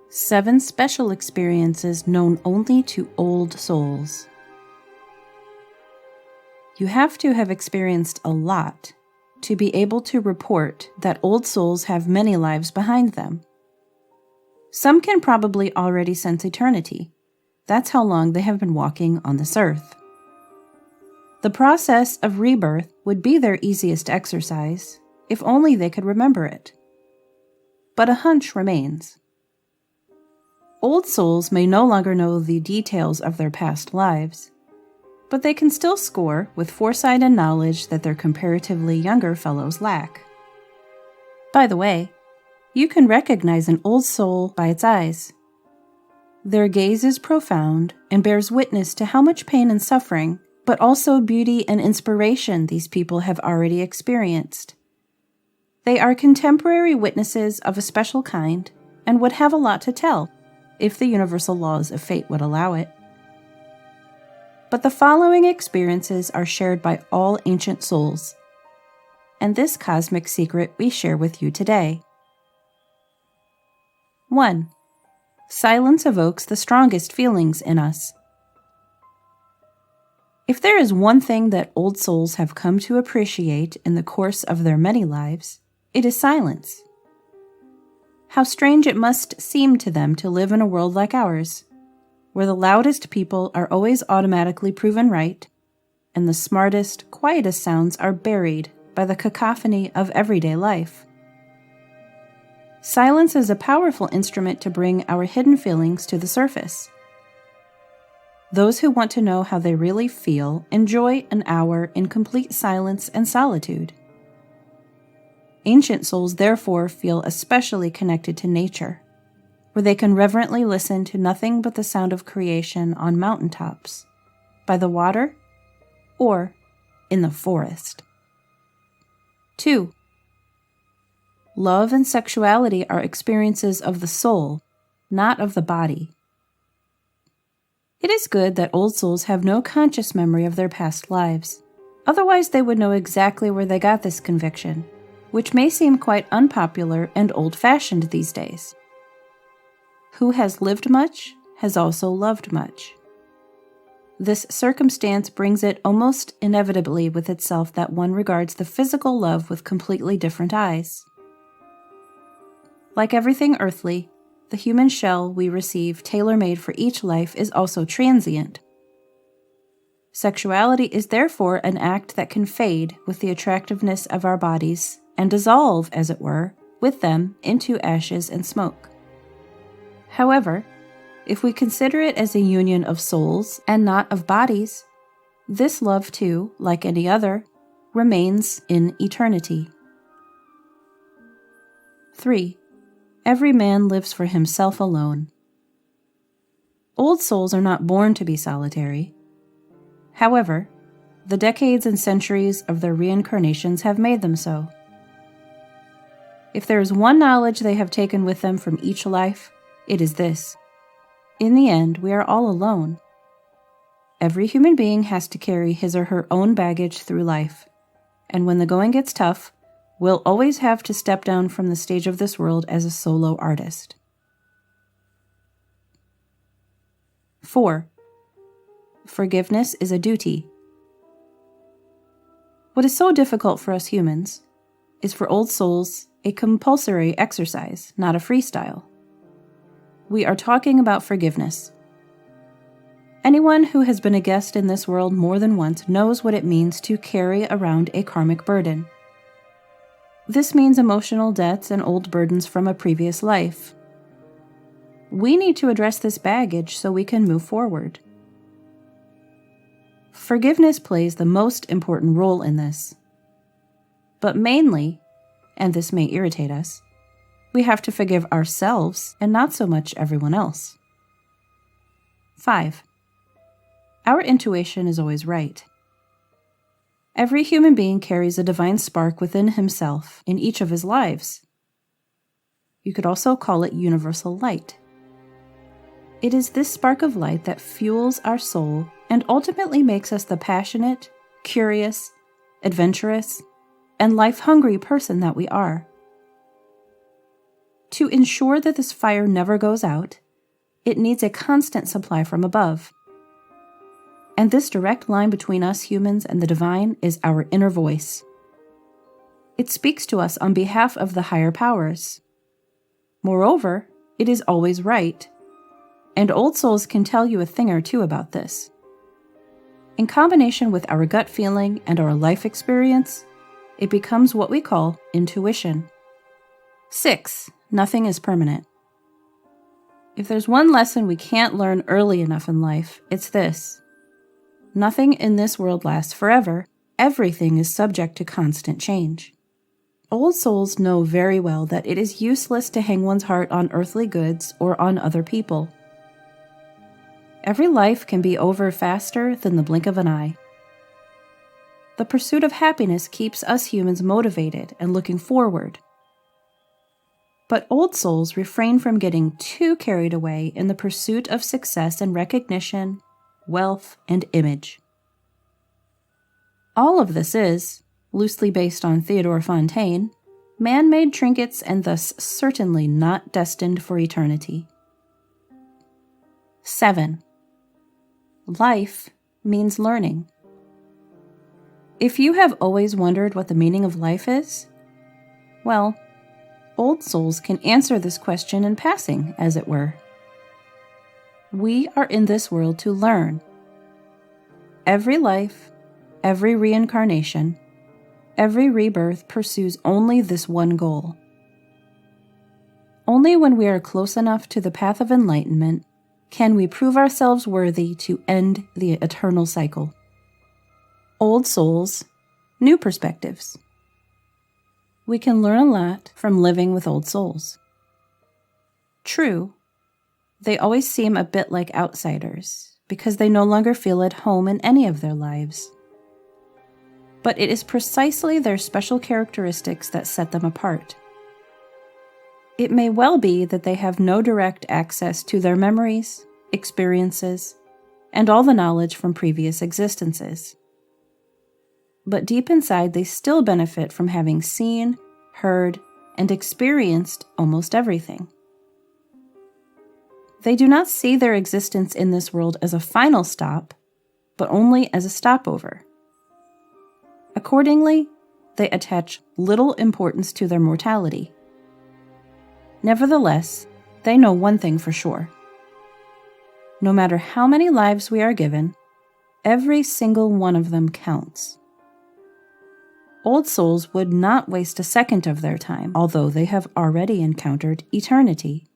7 special experiences known only to old souls. You have to have experienced a lot to be able to report that old souls have many lives behind them. Some can probably already sense eternity. That's how long they have been walking on this earth. The process of rebirth would be their easiest exercise, if only they could remember it. But a hunch remains. Old souls may no longer know the details of their past lives, but they can still score with foresight and knowledge that their comparatively younger fellows lack. By the way, you can recognize an old soul by its eyes. Their gaze is profound and bears witness to how much pain and suffering, but also beauty and inspiration these people have already experienced. They are contemporary witnesses of a special kind and would have a lot to tell, if the universal laws of fate would allow it. But the following experiences are shared by all ancient souls, and this cosmic secret we share with you today. 1. Silence evokes the strongest feelings in us. If there is one thing that old souls have come to appreciate in the course of their many lives, it is silence. How strange it must seem to them to live in a world like ours, where the loudest people are always automatically proven right, and the smartest, quietest sounds are buried by the cacophony of everyday life. Silence is a powerful instrument to bring our hidden feelings to the surface. Those who want to know how they really feel enjoy an hour in complete silence and solitude. Ancient souls therefore feel especially connected to nature, where they can reverently listen to nothing but the sound of creation on mountaintops, by the water, or in the forest. 2. Love and sexuality are experiences of the soul, not of the body. It is good that old souls have no conscious memory of their past lives. Otherwise, they would know exactly where they got this conviction, which may seem quite unpopular and old-fashioned these days. Who has lived much has also loved much. This circumstance brings it almost inevitably with itself that one regards the physical love with completely different eyes. Like everything earthly, the human shell we receive tailor-made for each life is also transient. Sexuality is therefore an act that can fade with the attractiveness of our bodies and dissolve, as it were, with them into ashes and smoke. However, if we consider it as a union of souls and not of bodies, this love too, like any other, remains in eternity. 3. Every man lives for himself alone. Old souls are not born to be solitary. However, the decades and centuries of their reincarnations have made them so. If there is one knowledge they have taken with them from each life, it is this: in the end, we are all alone. Every human being has to carry his or her own baggage through life, and when the going gets tough, we'll always have to step down from the stage of this world as a solo artist. 4. Forgiveness is a duty. What is so difficult for us humans is for old souls a compulsory exercise, not a freestyle. We are talking about forgiveness. Anyone who has been a guest in this world more than once knows what it means to carry around a karmic burden. This means emotional debts and old burdens from a previous life. We need to address this baggage so we can move forward. Forgiveness plays the most important role in this. But mainly, and this may irritate us, we have to forgive ourselves and not so much everyone else. 5. Our intuition is always right. Every human being carries a divine spark within himself in each of his lives. You could also call it universal light. It is this spark of light that fuels our soul and ultimately makes us the passionate, curious, adventurous, and life-hungry person that we are. To ensure that this fire never goes out, it needs a constant supply from above. And this direct line between us humans and the divine is our inner voice. It speaks to us on behalf of the higher powers. Moreover, it is always right, and old souls can tell you a thing or two about this. In combination with our gut feeling and our life experience, it becomes what we call intuition. 6. Nothing is permanent. If there's one lesson we can't learn early enough in life, it's this. Nothing in this world lasts forever. Everything is subject to constant change. Old souls know very well that it is useless to hang one's heart on earthly goods or on other people. Every life can be over faster than the blink of an eye. The pursuit of happiness keeps us humans motivated and looking forward. But old souls refrain from getting too carried away in the pursuit of success and recognition, wealth, and image. All of this is, loosely based on Theodore Fontaine, man-made trinkets and thus certainly not destined for eternity. 7. Life means learning. If you have always wondered what the meaning of life is, well, old souls can answer this question in passing, as it were. We are in this world to learn. Every life, every reincarnation, every rebirth pursues only this one goal. Only when we are close enough to the path of enlightenment can we prove ourselves worthy to end the eternal cycle. Old souls, new perspectives. We can learn a lot from living with old souls. True, they always seem a bit like outsiders because they no longer feel at home in any of their lives. But it is precisely their special characteristics that set them apart. It may well be that they have no direct access to their memories, experiences, and all the knowledge from previous existences. But deep inside, they still benefit from having seen, heard, and experienced almost everything. They do not see their existence in this world as a final stop, but only as a stopover. Accordingly, they attach little importance to their mortality. Nevertheless, they know one thing for sure. No matter how many lives we are given, every single one of them counts. Old souls would not waste a second of their time, although they have already encountered eternity.